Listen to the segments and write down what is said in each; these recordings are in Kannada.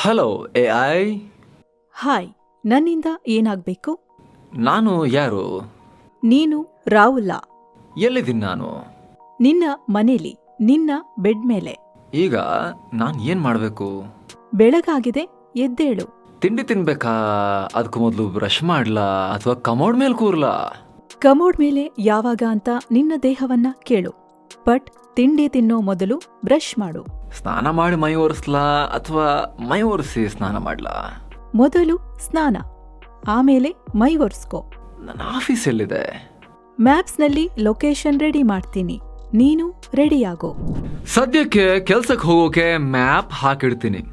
Hello A I. ಹಾಯ್, ನನ್ನಿಂದ ಏನಾಗಬೇಕು? ನಾನು ಯಾರು? ನೀನು ರಾಹುಲ. ಎಲ್ಲಿದ್ದೀನಿ ನಾನು? ನಿನ್ನ ಮನೇಲಿ, ನಿನ್ನ ಬೆಡ್ ಮೇಲೆ. ಈಗ ನಾನು ಏನು ಮಾಡಬೇಕು? ಬೆಳಗಾಗಿದೆ, ಎದ್ದೇಳು. ತಿಂಡಿ ತಿನ್ಬೇಕಾ? ಅದಕ್ಕೂ ಮೊದಲು ಬ್ರಷ್ ಮಾಡ್ಲಾ ಅಥವಾ ಕಮೋಡ್ ಮೇಲೆ ಕೂರ್ಲಾ? ಕಮೋಡ್ ಮೇಲೆ ಯಾವಾಗ ಅಂತ ನಿನ್ನ ದೇಹವನ್ನ ಕೇಳು. ಬಟ್ ತಿಂಡಿ ತಿನ್ನೋ ಮೊದಲು ಬ್ರಷ್ ಮಾಡು. ಸ್ನಾನ ಮಾಡಿ ಮೈ ಒರೆಸ್ಲಾ ಅಥವಾ ಮೈ ಒರೆಸಿ ಸ್ನಾನ ಮಾಡ್ಲಾ? ಮೊದಲು ಸ್ನಾನ, ಆಮೇಲೆ ಮೈ ಒರೆಸ್ಕೋ. ನನ್ನ ಆಫೀಸ್ ಎಲ್ಲಿದೆ? ಮ್ಯಾಪ್ಸ್ನಲ್ಲಿ ಲೊಕೇಶನ್ ರೆಡಿ ಮಾಡ್ತೀನಿ, ನೀನು ರೆಡಿಯಾಗೋ. ಸದ್ಯಕ್ಕೆ ಕೆಲ್ಸಕ್ಕೆ ಹೋಗೋಕೆ ಮ್ಯಾಪ್ ಹಾಕಿಡ್ತೀನಿ.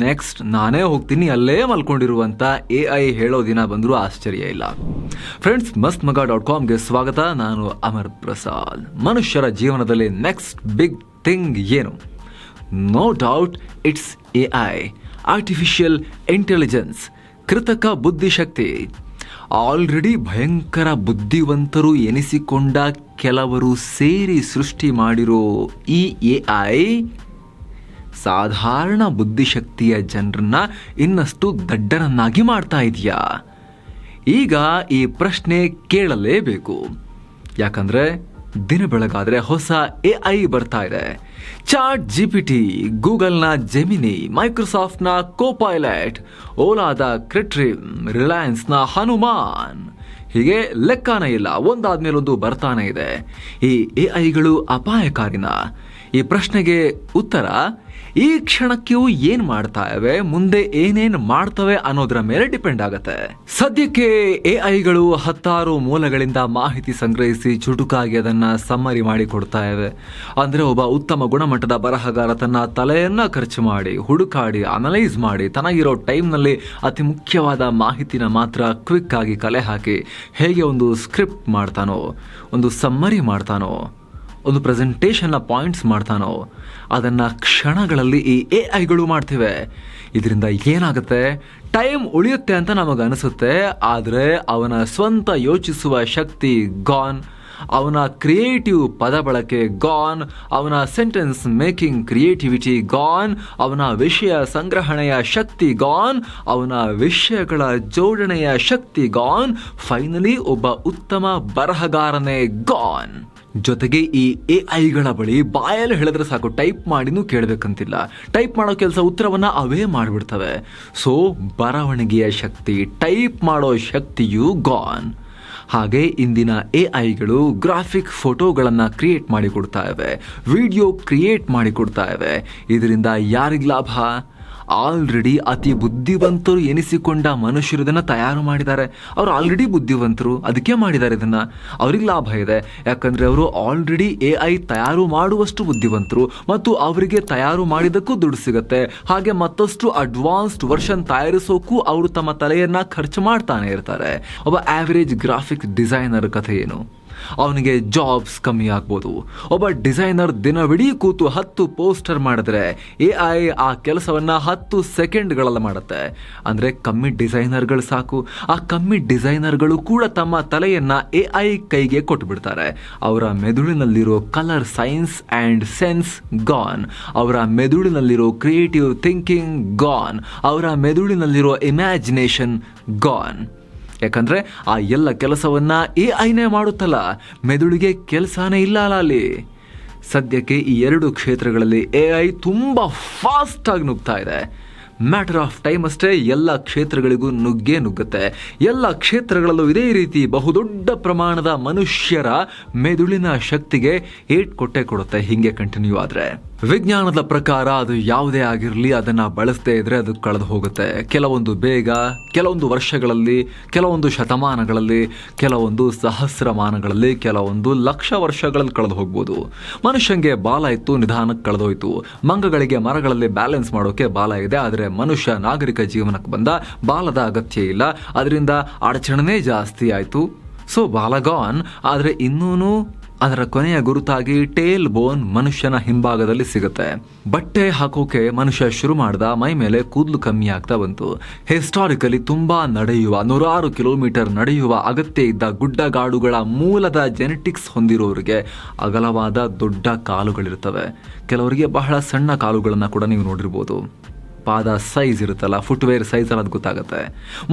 ನೆಕ್ಸ್ಟ್ ನಾನೇ ಹೋಗ್ತೀನಿ ಅಲ್ಲೇ ಮಲ್ಕೊಂಡಿರುವಂತ ಎ ಐ ಹೇಳೋ ದಿನ ಬಂದರೂ ಆಶ್ಚರ್ಯ ಇಲ್ಲ. ಫ್ರೆಂಡ್ಸ್, mastmaga.comಗೆ ಸ್ವಾಗತ. ನಾನು ಅಮರ್ ಪ್ರಸಾದ್. ಮನುಷ್ಯರ ಜೀವನದಲ್ಲಿ ನೆಕ್ಸ್ಟ್ ಬಿಗ್ ಥಿಂಗ್ ಏನು? No doubt it's A I, artificial intelligence, ಕೃತಕ ಬುದ್ಧಿಶಕ್ತಿ. ಆಲ್ರೆಡಿ ಭಯಂಕರ ಬುದ್ಧಿವಂತರು ಎನಿಸಿಕೊಂಡ ಕೆಲವರು ಸೇರಿ ಸೃಷ್ಟಿ ಮಾಡಿರೋ ಈ ಎ ಐ ಸಾಧಾರಣ ಬುದ್ಧಿಶಕ್ತಿಯ ಜನರನ್ನ ಇನ್ನಷ್ಟು ದಡ್ಡರನ್ನಾಗಿ ಮಾಡ್ತಾ ಇದೆಯಾ? ಈಗ ಈ ಪ್ರಶ್ನೆ ಕೇಳಲೇಬೇಕು. ಯಾಕಂದ್ರೆ ದಿನ ಬೆಳಗಾದ್ರೆ ಹೊಸ ಎ ಐ ಬರ್ತಾ ಇದೆ. ಚಾಟ್ GPT, ಗೂಗಲ್ನ ಜೆಮಿನಿ, ಮೈಕ್ರೋಸಾಫ್ಟ್ನ ಕೋಪೈಲಟ್, ಓಲಾದ ಕ್ರಿಟ್ರಿಮ್, ರಿಲಯನ್ಸ್ನ ಹನುಮಾನ್, ಹೀಗೆ ಲೆಕ್ಕನೇ ಇಲ್ಲ, ಒಂದಾದ್ಮೇಲೊಂದು ಬರ್ತಾನೆ ಇದೆ. ಈ ಎ ಐಗಳು ಅಪಾಯಕಾರಿನ? ಈ ಪ್ರಶ್ನೆಗೆ ಉತ್ತರ ಈ ಕ್ಷಣಕ್ಕೆ ಏನ್ ಮಾಡ್ತಾ ಇವೆ, ಮುಂದೆ ಏನೇನ್ ಮಾಡ್ತವೆ ಅನ್ನೋದ್ರ ಮೇಲೆ ಡಿಪೆಂಡ್ ಆಗತ್ತೆ. ಸದ್ಯಕ್ಕೆ ಎ ಐಗಳು 10 ಮೂಲಗಳಿಂದ ಮಾಹಿತಿ ಸಂಗ್ರಹಿಸಿ ಚುಟುಕಾಗಿ ಅದನ್ನ ಸಮ್ಮರಿ ಮಾಡಿ ಕೊಡ್ತಾ ಇವೆ. ಅಂದ್ರೆ ಒಬ್ಬ ಉತ್ತಮ ಗುಣಮಟ್ಟದ ಬರಹಗಾರ ತನ್ನ ತಲೆಯನ್ನ ಖರ್ಚು ಮಾಡಿ ಹುಡುಕಾಡಿ ಅನಲೈಸ್ ಮಾಡಿ ತನಗಿರೋ ಟೈಮ್ನಲ್ಲಿ ಅತಿ ಮುಖ್ಯವಾದ ಮಾಹಿತಿನ ಮಾತ್ರ ಕ್ವಿಕ್ ಆಗಿ ಕಲೆ ಹಾಕಿ ಹೇಗೆ ಒಂದು ಸ್ಕ್ರಿಪ್ಟ್ ಮಾಡ್ತಾನೋ, ಒಂದು ಸಮ್ಮರಿ ಮಾಡ್ತಾನೋ, ಒಂದು ಪ್ರೆಸೆಂಟೇಷನ್ನ ಪಾಯಿಂಟ್ಸ್ ಮಾಡ್ತಾನೋ, ಅದನ್ನು ಕ್ಷಣಗಳಲ್ಲಿ ಈ ಎ ಐಗಳು ಮಾಡ್ತಿವೆ. ಇದರಿಂದ ಏನಾಗುತ್ತೆ? ಟೈಮ್ ಉಳಿಯುತ್ತೆ ಅಂತ ನಮಗನಿಸುತ್ತೆ, ಆದರೆ ಅವನ ಸ್ವಂತ ಯೋಚಿಸುವ ಶಕ್ತಿ ಗಾನ್, ಅವನ ಕ್ರಿಯೇಟಿವ್ ಪದ ಬಳಕೆ ಗಾನ್, ಅವನ ಸೆಂಟೆನ್ಸ್ ಮೇಕಿಂಗ್ ಕ್ರಿಯೇಟಿವಿಟಿ ಗಾನ್, ಅವನ ವಿಷಯ ಸಂಗ್ರಹಣೆಯ ಶಕ್ತಿ ಗಾನ್, ಅವನ ವಿಷಯಗಳ ಜೋಡಣೆಯ ಶಕ್ತಿ ಗಾನ್, ಫೈನಲಿ ಒಬ್ಬ ಉತ್ತಮ ಬರಹಗಾರನೇ ಗಾನ್. ಜೊತೆಗೆ ಈ ಎ ಐಗಳ ಬಳಿ ಬಾಯಲ್ಲಿ ಹೇಳಿದ್ರೆ ಸಾಕು, ಟೈಪ್ ಮಾಡಿನೂ ಕೇಳಬೇಕಂತಿಲ್ಲ. ಟೈಪ್ ಮಾಡೋ ಕೆಲಸ ಉತ್ತರವನ್ನ ಅವೇ ಮಾಡಿಬಿಡ್ತವೆ. ಸೊ ಬರವಣಿಗೆಯ ಶಕ್ತಿ, ಟೈಪ್ ಮಾಡೋ ಶಕ್ತಿಯು ಗಾನ್. ಹಾಗೆ ಇಂದಿನ ಎ ಐಗಳು ಗ್ರಾಫಿಕ್ ಫೋಟೋಗಳನ್ನು ಕ್ರಿಯೇಟ್ ಮಾಡಿ ಕೊಡ್ತಾ ಇವೆ, ವಿಡಿಯೋ ಕ್ರಿಯೇಟ್ ಮಾಡಿ ಕೊಡ್ತಾ ಇವೆ. ಇದರಿಂದ ಯಾರಿಗೆ ಲಾಭ? ಆಲ್ರೆಡಿ ಅತಿ ಬುದ್ಧಿವಂತರು ಎನಿಸಿಕೊಂಡ ಮನುಷ್ಯರು ಇದನ್ನು ತಯಾರು ಮಾಡಿದ್ದಾರೆ. ಅವರು ಆಲ್ರೆಡಿ ಬುದ್ಧಿವಂತರು, ಅದಕ್ಕೆ ಮಾಡಿದ್ದಾರೆ ಇದನ್ನು. ಅವ್ರಿಗೆ ಲಾಭ ಇದೆ, ಯಾಕಂದರೆ ಅವರು ಆಲ್ರೆಡಿ ಎ ಐ ತಯಾರು ಮಾಡುವಷ್ಟು ಬುದ್ಧಿವಂತರು ಮತ್ತು ಅವರಿಗೆ ತಯಾರು ಮಾಡಿದ್ದಕ್ಕೂ ದುಡ್ಡು ಸಿಗುತ್ತೆ. ಹಾಗೆ ಮತ್ತಷ್ಟು ಅಡ್ವಾನ್ಸ್ಡ್ ವರ್ಷನ್ ತಯಾರಿಸೋಕ್ಕೂ ಅವರು ತಮ್ಮ ತಲೆಯನ್ನು ಖರ್ಚು ಮಾಡ್ತಾನೆ ಇರ್ತಾರೆ. ಒಬ್ಬ ಆವರೇಜ್ ಗ್ರಾಫಿಕ್ ಡಿಸೈನರ್ ಕಥೆ ಏನು? ಅವನಿಗೆ ಜಾಬ್ಸ್ ಕಮ್ಮಿ ಆಗ್ಬೋದು. ಒಬ್ಬ ಡಿಸೈನರ್ ದಿನವಿಡೀ ಕೂತು 10 ಪೋಸ್ಟರ್ ಮಾಡಿದ್ರೆ ಎ ಐ ಆ ಕೆಲಸವನ್ನ 10 ಸೆಕೆಂಡ್ಗಳಲ್ಲಿ ಮಾಡುತ್ತೆ. ಅಂದರೆ ಕಮ್ಮಿ ಡಿಸೈನರ್ಗಳು ಸಾಕು. ಆ ಕಮ್ಮಿ ಡಿಸೈನರ್ಗಳು ಕೂಡ ತಮ್ಮ ತಲೆಯನ್ನ ಎ ಐ ಕೈಗೆ ಕೊಟ್ಟು ಬಿಡ್ತಾರೆ. ಅವರ ಮೆದುಳಿನಲ್ಲಿರೋ colour science and sense gone, ಅವರ ಮೆದುಳಿನಲ್ಲಿರೋ ಕ್ರಿಯೇಟಿವ್ ಥಿಂಕಿಂಗ್ ಗಾನ್, ಅವರ ಮೆದುಳಿನಲ್ಲಿರೋ ಇಮ್ಯಾಜಿನೇಷನ್ ಗಾನ್. ಯಾಕಂದ್ರೆ ಆ ಎಲ್ಲ ಕೆಲಸವನ್ನ ಎ ಐನೇ ಮಾಡುತ್ತಲ್ಲ, ಮೆದುಳಿಗೆ ಕೆಲಸನೇ ಇಲ್ಲ ಅಲ್ಲ ಅಲ್ಲಿ. ಸದ್ಯಕ್ಕೆ ಈ 2 ಕ್ಷೇತ್ರಗಳಲ್ಲಿ ಎ ಐ ತುಂಬ ಫಾಸ್ಟಾಗಿ ನುಗ್ತಾ ಇದೆ. ಮ್ಯಾಟರ್ ಆಫ್ ಟೈಮ್ ಅಷ್ಟೇ, ಎಲ್ಲ ಕ್ಷೇತ್ರಗಳಿಗೂ ನುಗ್ಗುತ್ತೆ. ಎಲ್ಲ ಕ್ಷೇತ್ರಗಳಲ್ಲೂ ಇದೇ ರೀತಿ ಬಹುದೊಡ್ಡ ಪ್ರಮಾಣದ ಮನುಷ್ಯರ ಮೆದುಳಿನ ಶಕ್ತಿಗೆ ಏಟ್ ಕೊಡುತ್ತೆ. ಹೀಗೆ ಕಂಟಿನ್ಯೂ ಆದರೆ ವಿಜ್ಞಾನದ ಪ್ರಕಾರ ಅದು ಯಾವುದೇ ಆಗಿರಲಿ, ಅದನ್ನು ಬಳಸದೇ ಇದ್ರೆ ಅದು ಕಳೆದು ಹೋಗುತ್ತೆ. ಕೆಲವೊಂದು ಬೇಗ, ಕೆಲವೊಂದು ವರ್ಷಗಳಲ್ಲಿ, ಕೆಲವೊಂದು ಶತಮಾನಗಳಲ್ಲಿ, ಕೆಲವೊಂದು ಸಹಸ್ರಮಾನಗಳಲ್ಲಿ, ಕೆಲವೊಂದು ಲಕ್ಷ ವರ್ಷಗಳಲ್ಲಿ ಕಳೆದು ಹೋಗ್ಬೋದು. ಮನುಷ್ಯಂಗೆ ಬಾಲ ಇತ್ತು, ನಿಧಾನಕ್ಕೆ ಕಳೆದೋಯ್ತು. ಮಂಗಗಳಿಗೆ ಮರಗಳಲ್ಲಿ ಬ್ಯಾಲೆನ್ಸ್ ಮಾಡೋಕೆ ಬಾಲ ಇದೆ, ಆದರೆ ಮನುಷ್ಯ ನಾಗರಿಕ ಜೀವನಕ್ಕೆ ಬಂದ, ಬಾಲದ ಅಗತ್ಯ ಇಲ್ಲ, ಅದರಿಂದ ಅಡಚಣೆ ಜಾಸ್ತಿ ಆಯಿತು. ಸೊ ಬಾಲ ಗಾನ್. ಆದರೆ ಇನ್ನೂ ಅದರ ಕೊನೆಯ ಗುರುತಾಗಿ ಟೇಲ್ ಬೋನ್ ಮನುಷ್ಯನ ಹಿಂಭಾಗದಲ್ಲಿ ಸಿಗುತ್ತೆ. ಬಟ್ಟೆ ಹಾಕೋಕೆ ಮನುಷ್ಯ ಶುರು ಮಾಡ್ದ, ಮೈ ಮೇಲೆ ಕೂದಲು ಕಮ್ಮಿ ಆಗ್ತಾ ಬಂತು. ಹಿಸ್ಟಾರಿಕಲಿ ತುಂಬಾ ನಡೆಯುವ, 100 ಕಿಲೋಮೀಟರ್ ನಡೆಯುವ ಅಗತ್ಯ ಇದ್ದ ಗುಡ್ಡಗಾಡುಗಳ ಮೂಲದ ಜೆನೆಟಿಕ್ಸ್ ಹೊಂದಿರೋರಿಗೆ ಅಗಲವಾದ ದೊಡ್ಡ ಕಾಲುಗಳಿರ್ತವೆ. ಕೆಲವರಿಗೆ ಬಹಳ ಸಣ್ಣ ಕಾಲುಗಳನ್ನು ಕೂಡ ನೀವು ನೋಡಿರ್ಬೋದು. ಪಾದ ಸೈಜ್ ಇರುತ್ತಲ್ಲ, ಫುಟ್ವೇರ್ ಸೈಜ್ ಅನ್ನೋದು ಗೊತ್ತಾಗುತ್ತೆ.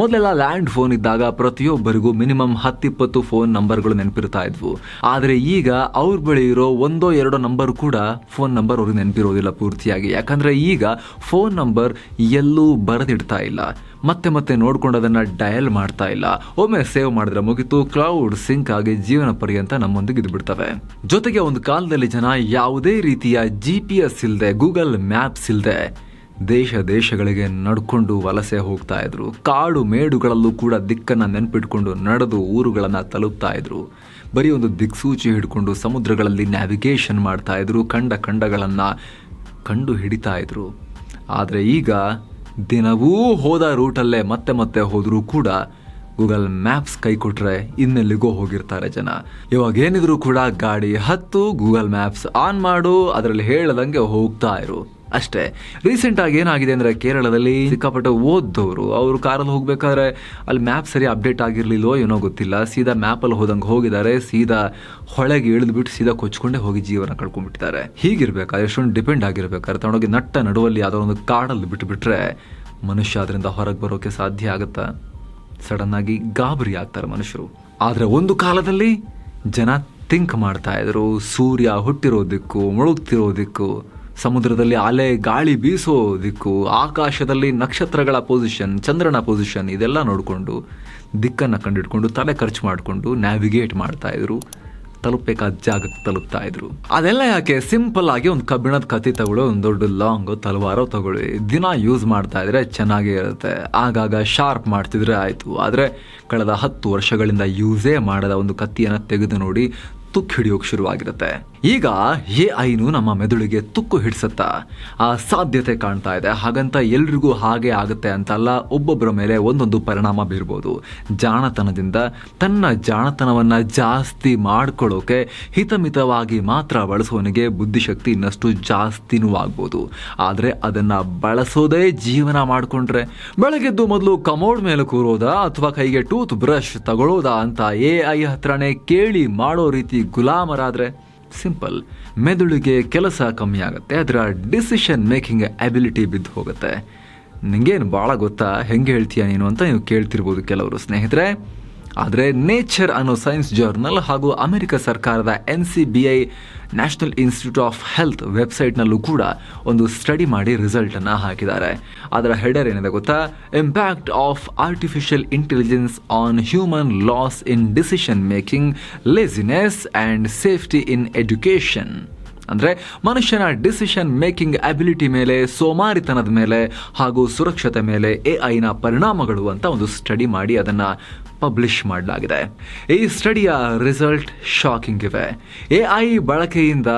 ಮೊದಲೆಲ್ಲ ಲ್ಯಾಂಡ್ ಫೋನ್ ಇದ್ದಾಗ ಪ್ರತಿಯೊಬ್ಬರಿಗೂ ಮಿನಿಮಮ್ 10-20 ಫೋನ್ ನಂಬರ್ಗಳು ನೆನಪಿರ್ತಾ ಇದ್ವು. ಆದರೆ ಈಗ ಅವ್ರ ಬಳಿ ಇರೋ 1-2 ನಂಬರ್ ಕೂಡ ಫೋನ್ ನಂಬರ್ ಅವ್ರಿಗೆ ನೆನಪಿರೋದಿಲ್ಲ ಪೂರ್ತಿಯಾಗಿ. ಯಾಕಂದರೆ ಈಗ ಫೋನ್ ನಂಬರ್ ಎಲ್ಲೂ ಬರೆದಿಡ್ತಾ ಇಲ್ಲ, ಮತ್ತೆ ನೋಡ್ಕೊಂಡು ಅದನ್ನು ಡಯಲ್ ಮಾಡ್ತಾ ಇಲ್ಲ. ಒಮ್ಮೆ ಸೇವ್ ಮಾಡಿದ್ರೆ ಮುಗಿತು, ಕ್ಲೌಡ್ ಸಿಂಕ್ ಆಗಿ ಜೀವನ ಪರ್ಯಂತ ನಮ್ಮೊಂದಿಗೆ ಇದ್ಬಿಡ್ತವೆ. ಜೊತೆಗೆ ಒಂದು ಕಾಲದಲ್ಲಿ ಜನ ಯಾವುದೇ ರೀತಿಯ GPS ಇಲ್ಲದೆ, ಗೂಗಲ್ ಮ್ಯಾಪ್ಸ್ ಇಲ್ಲದೆ ದೇಶಗಳಿಗೆ ನಡ್ಕೊಂಡು ವಲಸೆ ಹೋಗ್ತಾ ಇದ್ರು. ಕಾಡು ಮೇಡುಗಳಲ್ಲೂ ಕೂಡ ದಿಕ್ಕನ್ನು ನೆನ್ಪಿಟ್ಕೊಂಡು ನಡೆದು ಊರುಗಳನ್ನು ತಲುಪ್ತಾ ಇದ್ರು. ಬರೀ ಒಂದು ದಿಕ್ಸೂಚಿ ಹಿಡ್ಕೊಂಡು ಸಮುದ್ರಗಳಲ್ಲಿ ನ್ಯಾವಿಗೇಷನ್ ಮಾಡ್ತಾ ಇದ್ರು, ಖಂಡಗಳನ್ನು ಕಂಡು ಹಿಡಿತಾ ಇದ್ರು. ಆದರೆ ಈಗ ದಿನವೂ ಹೋದ ರೂಟಲ್ಲೇ ಮತ್ತೆ ಹೋದರೂ ಕೂಡ ಗೂಗಲ್ ಮ್ಯಾಪ್ಸ್ ಕೈ ಕೊಟ್ರೆ ಇನ್ನೆಲ್ಲಿಗೋ ಹೋಗಿರ್ತಾರೆ ಜನ. ಇವಾಗ ಏನಿದ್ರು ಕೂಡ ಗಾಡಿ ಹತ್ತು, ಗೂಗಲ್ ಮ್ಯಾಪ್ಸ್ ಆನ್ ಮಾಡು, ಅದರಲ್ಲಿ ಹೇಳದಂಗೆ ಹೋಗ್ತಾ ಇರು ಅಷ್ಟೇ. ರೀಸೆಂಟಾಗಿ ಏನಾಗಿದೆ ಅಂದರೆ, ಕೇರಳದಲ್ಲಿ ಸಿಕ್ಕಾಪಟ್ಟೆ ಓದ್ದವರು ಅವರು ಕಾರಲ್ಲಿ ಹೋಗ್ಬೇಕಾದ್ರೆ ಅಲ್ಲಿ ಮ್ಯಾಪ್ ಸರಿ ಅಪ್ಡೇಟ್ ಆಗಿರಲಿಲ್ಲೋ ಏನೋ ಗೊತ್ತಿಲ್ಲ, ಸೀದಾ ಮ್ಯಾಪಲ್ಲಿ ಹೋದಂಗೆ ಹೋಗಿದ್ದಾರೆ, ಸೀದಾ ಹೊಳೆಗೆ ಇಳಿದ್ಬಿಟ್ಟು ಸೀದಾ ಕೊಚ್ಕೊಂಡೇ ಹೋಗಿ ಜೀವನ ಕಳ್ಕೊಂಡ್ಬಿಟ್ಟಿದ್ದಾರೆ. ಹೀಗಿರ್ಬೇಕಾದ್ರೆ, ಎಷ್ಟೊಂದು ಡಿಪೆಂಡ್ ಆಗಿರ್ಬೇಕಾದ್ರೆ ತಗೊಂಡೋಗಿ ನಟ್ಟ ನಡುವಲ್ಲಿ ಯಾವುದೋ ಒಂದು ಕಾಡಲ್ಲಿ ಬಿಟ್ಟುಬಿಟ್ರೆ ಮನುಷ್ಯ ಅದರಿಂದ ಹೊರಗೆ ಬರೋಕ್ಕೆ ಸಾಧ್ಯ ಆಗುತ್ತಾ? ಸಡನ್ನಾಗಿ ಗಾಬರಿ ಆಗ್ತಾರೆ ಮನುಷ್ಯರು. ಆದರೆ ಒಂದು ಕಾಲದಲ್ಲಿ ಜನ ಥಿಂಕ್ ಮಾಡ್ತಾ ಇದ್ರು, ಸೂರ್ಯ ಹುಟ್ಟಿರೋ ದಿಕ್ಕು, ಮುಳುಗ್ತಿರೋ ದಿಕ್ಕು, ಸಮುದ್ರದಲ್ಲಿ ಅಲೆ ಗಾಳಿ ಬೀಸೋ ದಿಕ್ಕು, ಆಕಾಶದಲ್ಲಿ ನಕ್ಷತ್ರಗಳ ಪೊಸಿಷನ್, ಚಂದ್ರನ ಪೊಸಿಷನ್, ಇದೆಲ್ಲ ನೋಡಿಕೊಂಡು ದಿಕ್ಕನ್ನು ಕಂಡಿಡ್ಕೊಂಡು ತಲೆ ಖರ್ಚು ಮಾಡಿಕೊಂಡು ನ್ಯಾವಿಗೇಟ್ ಮಾಡ್ತಾ ಇದ್ರು, ತಲುಪಬೇಕಾದ ಜಾಗಕ್ಕೆ ತಲುಪ್ತಾ ಇದ್ರು. ಅದೆಲ್ಲ ಯಾಕೆ? ಸಿಂಪಲ್ ಆಗಿ ಒಂದು ಕಬ್ಬಿಣದ ಕತ್ತಿ ತಗೊಳ್ಳಿ, ಒಂದು ದೊಡ್ಡ ಲಾಂಗು ತಲವಾರೋ ತಗೊಳ್ಳಿ, ದಿನ ಯೂಸ್ ಮಾಡ್ತಾ ಇದ್ರೆ ಚೆನ್ನಾಗೇ ಇರುತ್ತೆ. ಆಗಾಗ ಶಾರ್ಪ್ ಮಾಡ್ತಿದ್ರೆ ಆಯಿತು. ಆದರೆ ಕಳೆದ 10 ವರ್ಷಗಳಿಂದ ಯೂಸೇ ಮಾಡದ ಒಂದು ಕತ್ತಿಯನ್ನು ತೆಗೆದು ನೋಡಿ ತುಕ್ಕು ಹಿಡಿಯೋಕೆ ಶುರುವಾಗಿರುತ್ತೆ. ಈಗ AI ನಮ್ಮ ಮೆದುಳಿಗೆ ತುಕ್ಕು ಹಿಡಿಸುತ್ತಾ ಆ ಸಾಧ್ಯತೆ ಕಾಣ್ತಾ ಇದೆ. ಹಾಗಂತ ಎಲ್ರಿಗೂ ಹಾಗೆ ಆಗುತ್ತೆ ಅಂತಲ್ಲ, ಒಬ್ಬೊಬ್ಬರ ಮೇಲೆ ಒಂದೊಂದು ಪರಿಣಾಮ ಬೀರ್ಬೋದು. ಜಾಣತನದಿಂದ ತನ್ನ ಜಾಣತನವನ್ನು ಜಾಸ್ತಿ ಮಾಡ್ಕೊಳ್ಳೋಕೆ ಹಿತಮಿತವಾಗಿ ಮಾತ್ರ ಬಳಸೋನಿಗೆ ಬುದ್ಧಿಶಕ್ತಿ ಇನ್ನಷ್ಟು ಜಾಸ್ತಿನೂ ಆಗ್ಬೋದು. ಆದರೆ ಅದನ್ನು ಬಳಸೋದೇ ಜೀವನ ಮಾಡಿಕೊಂಡ್ರೆ, ಬೆಳಗ್ಗೆದ್ದು ಮೊದಲು ಕಮೋಡ್ ಮೇಲೆ ಕೂರೋದಾ ಅಥವಾ ಕೈಗೆ ಟೂತ್ ಬ್ರಷ್ ತಗೊಳ್ಳೋದಾ ಅಂತ AI ಹತ್ರನೇ ಕೇಳಿ ಮಾಡೋ ರೀತಿ ಗುಲಾಮರಾದರೆ ಸಿಂಪಲ್, ಮೆದುಳಿಗೆ ಕೆಲಸ ಕಮ್ಮಿ ಆಗುತ್ತೆ, ಅದರ ಡಿಸಿಷನ್ ಮೇಕಿಂಗ್ ಎಬಿಲಿಟಿ ಬಿದ್ದು ಹೋಗುತ್ತೆ. ನಿಂಗೇನು ಭಾಳ ಗೊತ್ತಾ, ಹೆಂಗೆ ಹೇಳ್ತೀಯ ನೀನು ಅಂತ ನೀವು ಕೇಳ್ತಿರ್ಬೋದು ಕೆಲವರು ಸ್ನೇಹಿತರೆ. ಆದರೆ ನೇಚರ್ ಅನ್ನೋ ಸೈನ್ಸ್ ಜರ್ನಲ್ ಹಾಗೂ ಅಮೆರಿಕ ಸರ್ಕಾರದ NCBI national institute of health ವೆಬ್ಸೈಟ್ನಲ್ಲೂ ಕೂಡ ಒಂದು ಸ್ಟಡಿ ಮಾಡಿ ರಿಸಲ್ಟನ್ನು ಹಾಕಿದ್ದಾರೆ. ಅದರ ಹೆಡರ್ ಏನಿದೆ ಗೊತ್ತಾ? Impact of artificial intelligence on human loss in decision making, laziness and safety in education. ಅಂದರೆ ಮನುಷ್ಯನ ಡಿಸಿಷನ್ ಮೇಕಿಂಗ್ ಅಬಿಲಿಟಿ ಮೇಲೆ, ಸೋಮಾರಿತನದ ಮೇಲೆ ಹಾಗೂ ಸುರಕ್ಷತೆ ಮೇಲೆ AI ಪರಿಣಾಮಗಳು ಅಂತ ಒಂದು ಸ್ಟಡಿ ಮಾಡಿ ಅದನ್ನು ಪಬ್ಲಿಷ್ ಮಾಡಲಾಗಿದೆ. ಈ ಸ್ಟಡಿಯ ರಿಸಲ್ಟ್ ಶಾಕಿಂಗ್ ಇವೆ. AI ಬಳಕೆಯಿಂದ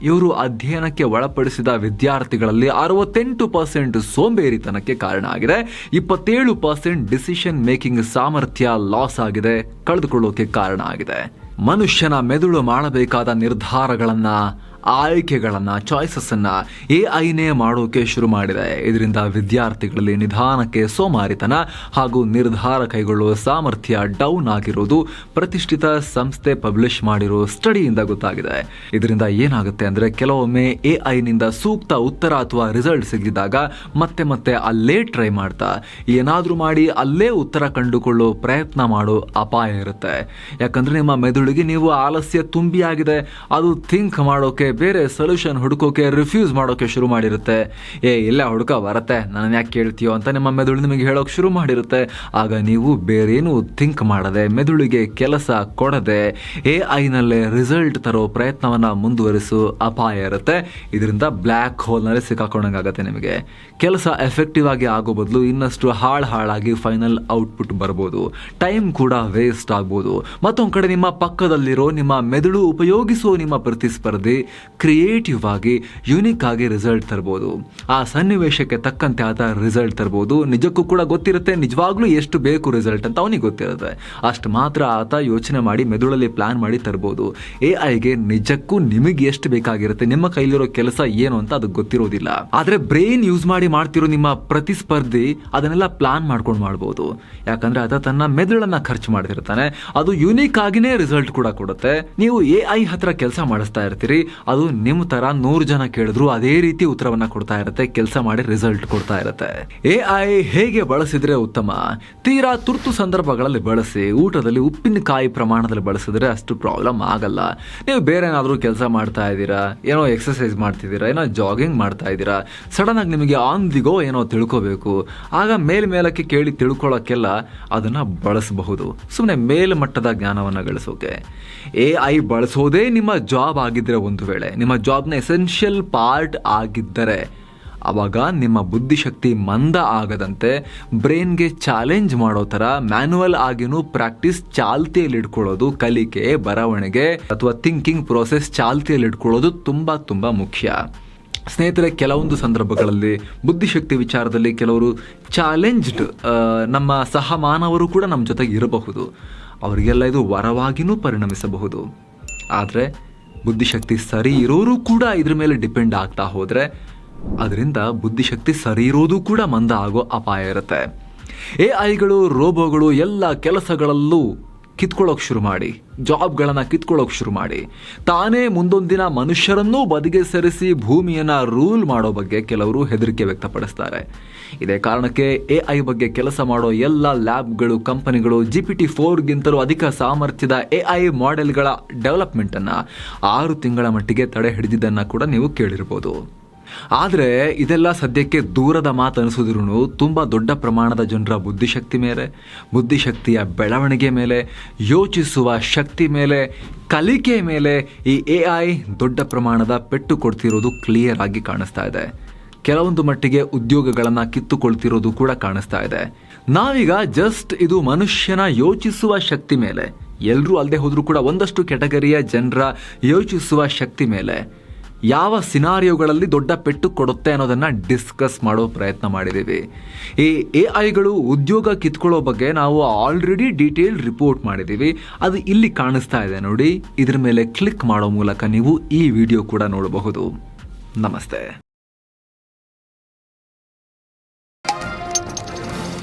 ಇವರು ಅಧ್ಯಯನಕ್ಕೆ ಒಳಪಡಿಸಿದ ವಿದ್ಯಾರ್ಥಿಗಳಲ್ಲಿ 68% ಸೋಂಬೇರಿತನಕ್ಕೆ ಕಾರಣ ಆಗಿದೆ, 27% ಡಿಸಿಷನ್ ಮೇಕಿಂಗ್ ಸಾಮರ್ಥ್ಯ ಲಾಸ್ ಆಗಿದೆ, ಕಳೆದುಕೊಳ್ಳೋಕೆ ಕಾರಣ ಆಗಿದೆ. ಮನುಷ್ಯನ ಮೆದುಳು ಮಾಡಬೇಕಾದ ನಿರ್ಧಾರಗಳನ್ನು, ಆಯ್ಕೆಗಳನ್ನು, ಚಾಯ್ಸಸ್ಸನ್ನು AI ಮಾಡೋಕೆ ಶುರು ಮಾಡಿದೆ. ಇದರಿಂದ ವಿದ್ಯಾರ್ಥಿಗಳಲ್ಲಿ ನಿಧಾನಕ್ಕೆ ಸೋಮಾರಿತನ ಹಾಗೂ ನಿರ್ಧಾರ ಕೈಗೊಳ್ಳುವ ಸಾಮರ್ಥ್ಯ ಡೌನ್ ಆಗಿರೋದು ಪ್ರತಿಷ್ಠಿತ ಸಂಸ್ಥೆ ಪಬ್ಲಿಷ್ ಮಾಡಿರೋ ಸ್ಟಡಿಯಿಂದ ಗೊತ್ತಾಗಿದೆ. ಇದರಿಂದ ಏನಾಗುತ್ತೆ ಅಂದರೆ, ಕೆಲವೊಮ್ಮೆ AI ಸೂಕ್ತ ಉತ್ತರ ಅಥವಾ ರಿಸಲ್ಟ್ ಸಿಗಿದಾಗ ಮತ್ತೆ ಅಲ್ಲೇ ಟ್ರೈ ಮಾಡ್ತಾ ಏನಾದರೂ ಮಾಡಿ ಅಲ್ಲೇ ಉತ್ತರ ಕಂಡುಕೊಳ್ಳೋ ಪ್ರಯತ್ನ ಮಾಡೋ ಅಪಾಯ ಇರುತ್ತೆ. ಯಾಕಂದರೆ ನಿಮ್ಮ ಮೆದುಳಿಗೆ ನೀವು ಆಲಸ್ಯ ತುಂಬಿಯಾಗಿದೆ, ಅದು ಥಿಂಕ್ ಮಾಡೋಕೆ, ಬೇರೆ ಸೊಲ್ಯೂಷನ್ ಹುಡುಕೋಕೆ ರಿಫ್ಯೂಸ್ ಮಾಡೋಕೆ ಶುರು ಮಾಡಿರುತ್ತೆ. ಇಲ್ಲ ಹುಡುಕ ಬರುತ್ತೆ, ನನ್ನ ಯಾಕೆ ಕೇಳ್ತೀಯೋ ಅಂತ ನಿಮ್ಮ ಮೆದುಳು ನಿಮಗೆ ಹೇಳೋಕೆ ಶುರು ಮಾಡಿರುತ್ತೆ. ಆಗ ನೀವು ಬೇರೇನು ಥಿಂಕ್ ಮಾಡದೆ, ಮೆದುಳಿಗೆ ಕೆಲಸ ಕೊಡದೆ AI ರಿಸಲ್ಟ್ ತರೋ ಪ್ರಯತ್ನವನ್ನು ಮುಂದುವರಿಸೋ ಅಪಾಯ ಇರುತ್ತೆ. ಇದರಿಂದ ಬ್ಲ್ಯಾಕ್ ಹೋಲ್ನಲ್ಲಿ ಸಿಕ್ಕಾಕೊಂಡಂಗಾಗತ್ತೆ. ನಿಮಗೆ ಕೆಲಸ ಎಫೆಕ್ಟಿವ್ ಆಗಿ ಆಗೋ ಬದಲು ಇನ್ನಷ್ಟು ಹಾಳಾಗಿ ಫೈನಲ್ ಔಟ್ಪುಟ್ ಬರ್ಬೋದು, ಟೈಮ್ ಕೂಡ ವೇಸ್ಟ್ ಆಗ್ಬೋದು. ಮತ್ತೊಂದು ಕಡೆ ನಿಮ್ಮ ಪಕ್ಕದಲ್ಲಿರೋ, ನಿಮ್ಮ ಮೆದುಳು ಉಪಯೋಗಿಸೋ ನಿಮ್ಮ ಪ್ರತಿಸ್ಪರ್ಧಿ ಕ್ರಿಯೇಟಿವ್ ಆಗಿ, ಯುನಿಕ್ ಆಗಿ ರಿಸಲ್ಟ್ ತರ್ಬೋದು. ಆ ಸನ್ನಿವೇಶಕ್ಕೆ ತಕ್ಕಂತೆ ಆದ ರಿಸಲ್ಟ್ ತರ್ಬೋದು. ನಿಜಕ್ಕೂ ಕೂಡ ಗೊತ್ತಿರುತ್ತೆ ನಿಜವಾಗ್ಲೂ ಎಷ್ಟು ಬೇಕು ರಿಸಲ್ಟ್ ಅಂತ ಅವನಿಗೆ ಗೊತ್ತಿರುತ್ತೆ. ಅಷ್ಟು ಮಾತ್ರ ಆತ ಯೋಚನೆ ಮಾಡಿ ಮೆದುಳಲ್ಲಿ ಪ್ಲಾನ್ ಮಾಡಿ ತರ್ಬೋದು. AI ನಿಜಕ್ಕೂ ನಿಮಗೆ ಎಷ್ಟು ಬೇಕಾಗಿರುತ್ತೆ, ನಿಮ್ಮ ಕೈಲಿರೋ ಕೆಲಸ ಏನು ಅಂತ ಅದಕ್ಕೆ ಗೊತ್ತಿರೋದಿಲ್ಲ. ಆದರೆ ಬ್ರೈನ್ ಯೂಸ್ ಮಾಡಿ ಮಾಡ್ತಿರೋ ನಿಮ್ಮ ಪ್ರತಿಸ್ಪರ್ಧಿ ಅದನ್ನೆಲ್ಲ ಪ್ಲಾನ್ ಮಾಡ್ಕೊಂಡು ಮಾಡ್ಬೋದು. ಯಾಕಂದ್ರೆ ಆತ ತನ್ನ ಮೆದುಳನ್ನ ಖರ್ಚು ಮಾಡ್ತಿರ್ತಾನೆ. ಅದು ಯುನಿಕ್ ಆಗಿನೇ ರಿಸಲ್ಟ್ ಕೂಡ ಕೊಡುತ್ತೆ. ನೀವು AI ಹತ್ರ ಕೆಲಸ ಮಾಡಿಸ್ತಾ ಇರ್ತೀರಿ, ಅದು ನಿಮ್ಮ ತರ 100 ಜನ ಕೇಳಿದ್ರು ಅದೇ ರೀತಿ ಉತ್ತರವನ್ನ ಕೊಡ್ತಾ ಇರುತ್ತೆ, ಕೆಲಸ ಮಾಡಿ ರಿಸಲ್ಟ್ ಕೊಡ್ತಾ ಇರುತ್ತೆ. AI ಹೇಗೆ ಬಳಸಿದ್ರೆ ಉತ್ತಮ? ತೀರಾ ತುರ್ತು ಸಂದರ್ಭಗಳಲ್ಲಿ ಬಳಸಿ. ಊಟದಲ್ಲಿ ಉಪ್ಪಿನಕಾಯಿ ಪ್ರಮಾಣದಲ್ಲಿ ಬಳಸಿದ್ರೆ ಅಷ್ಟು ಪ್ರಾಬ್ಲಮ್ ಆಗಲ್ಲ. ನೀವು ಬೇರೆ ಏನಾದರೂ ಕೆಲಸ ಮಾಡ್ತಾ ಇದ್ದೀರಾ, ಏನೋ ಎಕ್ಸರ್ಸೈಸ್ ಮಾಡ್ತಿದ್ದೀರಾ, ಏನೋ ಜಾಗಿಂಗ್ ಮಾಡ್ತಾ ಇದ್ದೀರಾ, ಸಡನ್ ಆಗಿ ನಿಮಗೆ ಆನ್ ದಿ ಗೋ ಏನೋ ತಿಳ್ಕೋಬೇಕು, ಆಗ ಮೇಲ್ಮೇಲಕ್ಕೆ ಕೇಳಿ ತಿಳ್ಕೊಳ್ಳೋಕ್ಕೆಲ್ಲ ಅದನ್ನ ಬಳಸಬಹುದು, ಸುಮ್ಮನೆ ಮೇಲ್ಮಟ್ಟದ ಜ್ಞಾನವನ್ನು ಗಳಿಸೋಕೆ. AI ಬಳಸೋದೇ ನಿಮ್ಮ ಜಾಬ್ ಆಗಿದ್ದರೆ, ಒಂದು ವೇಳೆ ನಿಮ್ಮ ಜಾಬ್ನ ಎಸೆನ್ಷಿಯಲ್ ಪಾರ್ಟ್ ಆಗಿದ್ದರೆ, ಆವಾಗ ನಿಮ್ಮ ಬುದ್ಧಿಶಕ್ತಿ ಮಂದ ಆಗದಂತೆ ಬ್ರೈನ್ಗೆ ಚಾಲೆಂಜ್ ಮಾಡೋ ಥರ ಮ್ಯಾನ್ಯುವಲ್ ಆಗಿನೂ ಪ್ರಾಕ್ಟೀಸ್ ಚಾಲ್ತಿಯಲ್ಲಿ ಇಟ್ಕೊಳ್ಳೋದು, ಕಲಿಕೆ, ಬರವಣಿಗೆ ಅಥವಾ ಥಿಂಕಿಂಗ್ ಪ್ರೋಸೆಸ್ ಚಾಲ್ತಿಯಲ್ಲಿ ಇಟ್ಕೊಳ್ಳೋದು ತುಂಬ ತುಂಬ ಮುಖ್ಯ. ಸ್ನೇಹಿತರೆ, ಕೆಲವೊಂದು ಸಂದರ್ಭಗಳಲ್ಲಿ ಬುದ್ಧಿಶಕ್ತಿ ವಿಚಾರದಲ್ಲಿ ಕೆಲವರು ಚಾಲೆಂಜ್ಡ್ ನಮ್ಮ ಸಹ ಮಾನವರು ಕೂಡ ನಮ್ಮ ಜೊತೆಗೆ ಇರಬಹುದು. ಅವರಿಗೆಲ್ಲ ಇದು ವರವಾಗಿನೂ ಪರಿಣಮಿಸಬಹುದು. ಆದರೆ ಬುದ್ಧಿಶಕ್ತಿ ಸರಿ ಇರೋರು ಕೂಡ ಇದ್ರ ಮೇಲೆ ಡಿಪೆಂಡ್ ಆಗ್ತಾ ಹೋದರೆ ಅದರಿಂದ ಬುದ್ಧಿಶಕ್ತಿ ಸರಿ ಇರೋದು ಕೂಡ ಮಂದ ಆಗೋ ಅಪಾಯ ಇರುತ್ತೆ. AI ರೋಬೋಗಳು ಎಲ್ಲ ಕೆಲಸಗಳಲ್ಲೂ ಕಿತ್ಕೊಳ್ಳೋಕೆ ಶುರು ಮಾಡಿ, ಜಾಬ್ಗಳನ್ನು ಕಿತ್ಕೊಳ್ಳೋಕೆ ಶುರು ಮಾಡಿ, ತಾನೇ ಮುಂದೊಂದಿನ ಮನುಷ್ಯರನ್ನೂ ಬದಿಗೆ ಸರಿಸಿ ಭೂಮಿಯನ್ನು ರೂಲ್ ಮಾಡೋ ಬಗ್ಗೆ ಕೆಲವರು ಹೆದರಿಕೆ ವ್ಯಕ್ತಪಡಿಸ್ತಾರೆ. ಇದೇ ಕಾರಣಕ್ಕೆ AI ಬಗ್ಗೆ ಕೆಲಸ ಮಾಡೋ ಎಲ್ಲ ಲ್ಯಾಬ್ಗಳು, ಕಂಪನಿಗಳು GPT-4ಗಿಂತಲೂ ಅಧಿಕ ಸಾಮರ್ಥ್ಯದ AI ಮಾಡೆಲ್ಗಳ ಡೆವಲಪ್ಮೆಂಟನ್ನು 6 ತಿಂಗಳ ಮಟ್ಟಿಗೆ ತಡೆ ಹಿಡಿದಿದ್ದನ್ನು ಕೂಡ ನೀವು ಕೇಳಿರ್ಬೋದು. ಆದರೆ ಇದೆಲ್ಲ ಸದ್ಯಕ್ಕೆ ದೂರದ ಮಾತು ಅನಿಸಿದ್ರೂ ತುಂಬ ದೊಡ್ಡ ಪ್ರಮಾಣದ ಜನರ ಬುದ್ಧಿಶಕ್ತಿ ಮೇಲೆ, ಬುದ್ಧಿಶಕ್ತಿಯ ಬೆಳವಣಿಗೆ ಮೇಲೆ, ಯೋಚಿಸುವ ಶಕ್ತಿ ಮೇಲೆ, ಕಲಿಕೆ ಮೇಲೆ ಈ AI ದೊಡ್ಡ ಪ್ರಮಾಣದ ಪೆಟ್ಟು ಕೊಡ್ತಿರೋದು ಕ್ಲಿಯರ್ ಆಗಿ ಕಾಣಿಸ್ತಾ ಇದೆ. ಕೆಲವೊಂದು ಮಟ್ಟಿಗೆ ಉದ್ಯೋಗಗಳನ್ನು ಕಿತ್ತುಕೊಳ್ತಿರೋದು ಕೂಡ ಕಾಣಿಸ್ತಾ ಇದೆ. ನಾವೀಗ ಜಸ್ಟ್ ಇದು ಮನುಷ್ಯನ ಯೋಚಿಸುವ ಶಕ್ತಿ ಮೇಲೆ, ಎಲ್ಲರೂ ಅಲ್ಲದೆ ಹೋದರೂ ಕೂಡ ಒಂದಷ್ಟು ಕೆಟಗರಿಯ ಜನರ ಯೋಚಿಸುವ ಶಕ್ತಿ ಮೇಲೆ ಯಾವ ಸಿನಾರಿಯೋಗಳಲ್ಲಿ ದೊಡ್ಡ ಪೆಟ್ಟು ಕೊಡುತ್ತೆ ಅನ್ನೋದನ್ನು ಡಿಸ್ಕಸ್ ಮಾಡೋ ಪ್ರಯತ್ನ ಮಾಡಿದ್ದೀವಿ. ಈ AI ಉದ್ಯೋಗ ಕಿತ್ಕೊಳ್ಳೋ ಬಗ್ಗೆ ನಾವು ಆಲ್ರೆಡಿ ಡೀಟೇಲ್ ರಿಪೋರ್ಟ್ ಮಾಡಿದ್ದೀವಿ. ಅದು ಇಲ್ಲಿ ಕಾಣಿಸ್ತಾ ಇದೆ ನೋಡಿ. ಇದ್ರ ಮೇಲೆ ಕ್ಲಿಕ್ ಮಾಡೋ ಮೂಲಕ ನೀವು ಈ ವಿಡಿಯೋ ಕೂಡ ನೋಡಬಹುದು. ನಮಸ್ತೆ.